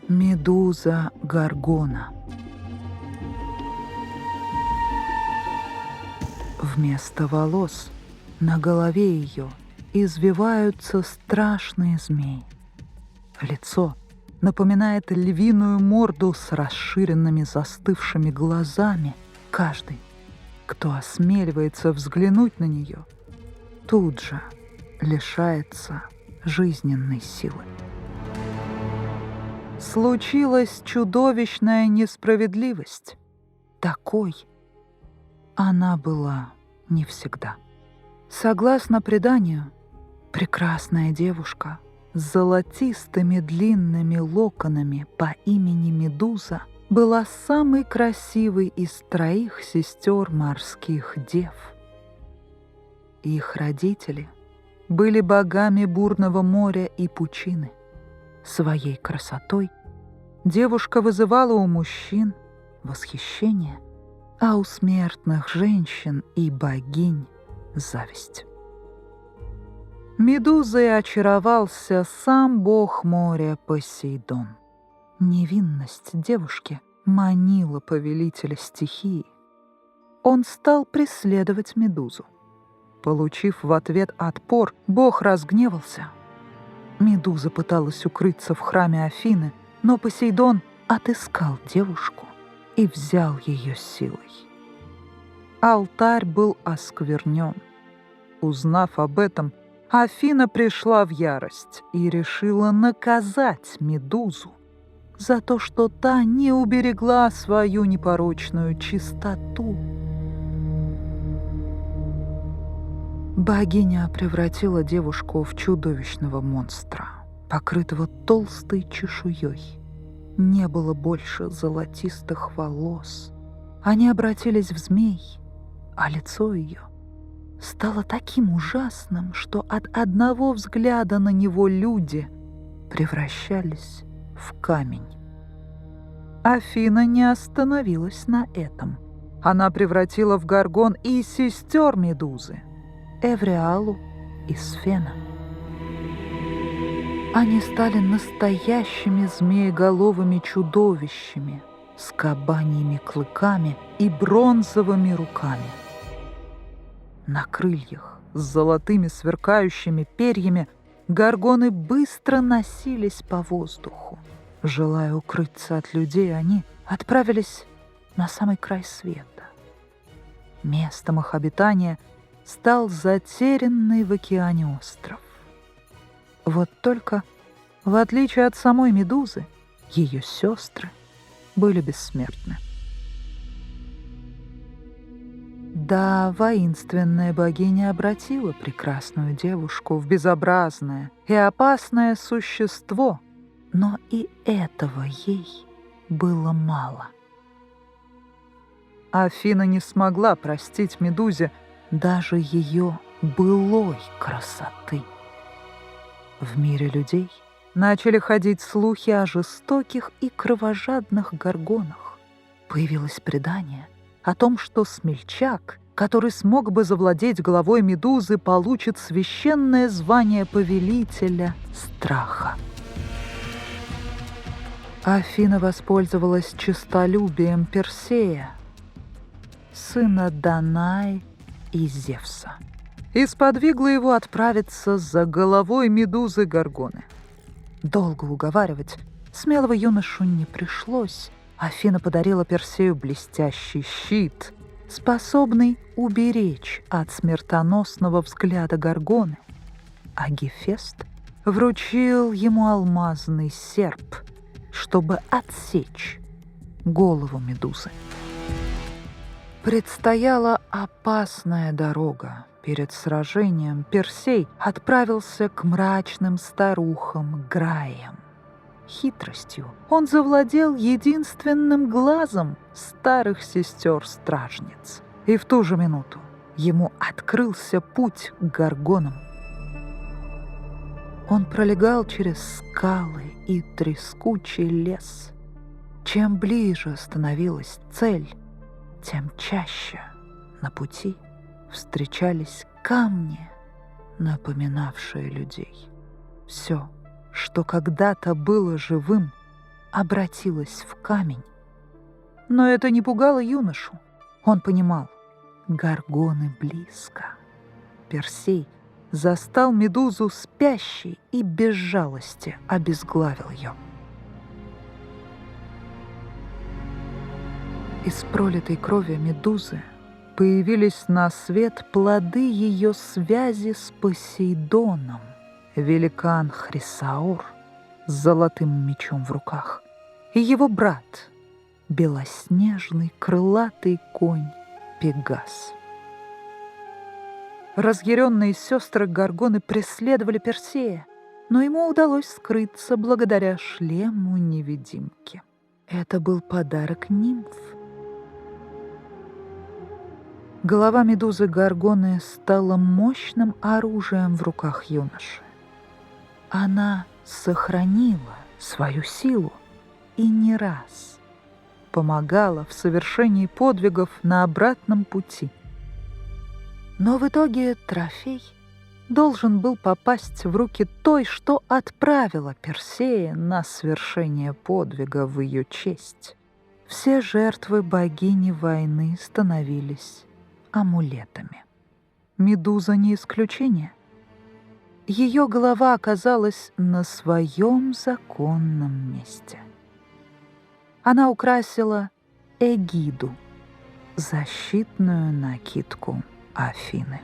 Медуза Горгона. Вместо волос на голове ее извиваются страшные змеи. Лицо напоминает львиную морду с расширенными застывшими глазами. Каждый, кто осмеливается взглянуть на нее, тут же лишается жизненной силы. Случилась чудовищная несправедливость. Такой она была не всегда. Согласно преданию, прекрасная девушка с золотистыми длинными локонами по имени Медуза была самой красивой из 3 сестер морских дев. Их родители были богами бурного моря и пучины. Своей красотой девушка вызывала у мужчин восхищение, а у смертных женщин и богинь зависть. Медузой очаровался сам бог моря Посейдон. Невинность девушки манила повелителя стихии. Он стал преследовать Медузу. Получив в ответ отпор, бог разгневался. Медуза пыталась укрыться в храме Афины, но Посейдон отыскал девушку и взял ее силой. Алтарь был осквернен. Узнав об этом, Афина пришла в ярость и решила наказать Медузу за то, что та не уберегла свою непорочную чистоту. Богиня превратила девушку в чудовищного монстра, покрытого толстой чешуей. Не было больше золотистых волос. Они обратились в змей, а лицо ее стало таким ужасным, что от одного взгляда на него люди превращались в камень. Афина не остановилась на этом. Она превратила в горгон и сестер Медузы, Эвриалу и Сфена. Они стали настоящими змееголовыми чудовищами с кабаньими клыками и бронзовыми руками. На крыльях с золотыми сверкающими перьями горгоны быстро носились по воздуху. Желая укрыться от людей, они отправились на самый край света. Местом их обитания стал затерянный в океане остров. Вот только, в отличие от самой Медузы, ее сестры были бессмертны. Да, воинственная богиня обратила прекрасную девушку в безобразное и опасное существо, но и этого ей было мало. Афина не смогла простить Медузе даже ее былой красоты. В мире людей начали ходить слухи о жестоких и кровожадных горгонах. Появилось предание о том, что смельчак, который смог бы завладеть головой Медузы, получит священное звание повелителя страха. Афина воспользовалась честолюбием Персея, сына Данаи и Зевса, и сподвигла его отправиться за головой Медузы Горгоны. Долго уговаривать смелого юношу не пришлось. Афина подарила Персею блестящий щит, способный уберечь от смертоносного взгляда Горгоны, а Гефест вручил ему алмазный серп, чтобы отсечь голову Медузы. Предстояла опасная дорога. Перед сражением Персей отправился к мрачным старухам Граям. Хитростью он завладел единственным глазом старых сестер-стражниц. И в ту же минуту ему открылся путь к горгонам. Он пролегал через скалы и трескучий лес. Чем ближе становилась цель, тем чаще на пути встречались камни, напоминавшие людей. Все, что когда-то было живым, обратилась в камень. Но это не пугало юношу. Он понимал, горгоны близко. Персей застал Медузу спящей и без жалости обезглавил ее. Из пролитой крови Медузы появились на свет плоды ее связи с Посейдоном, великан Хрисаор с золотым мечом в руках, и его брат, белоснежный крылатый конь Пегас. Разъяренные сестры Горгоны преследовали Персея, но ему удалось скрыться благодаря шлему-невидимки. Это был подарок нимф. Голова Медузы Горгоны стала мощным оружием в руках юноши. Она сохранила свою силу и не раз помогала в совершении подвигов на обратном пути. Но в итоге трофей должен был попасть в руки той, что отправила Персея на свершение подвига в ее честь. Все жертвы богини войны становились амулетами. Медуза не исключение. Ее голова оказалась на своем законном месте. Она украсила эгиду, защитную накидку Афины.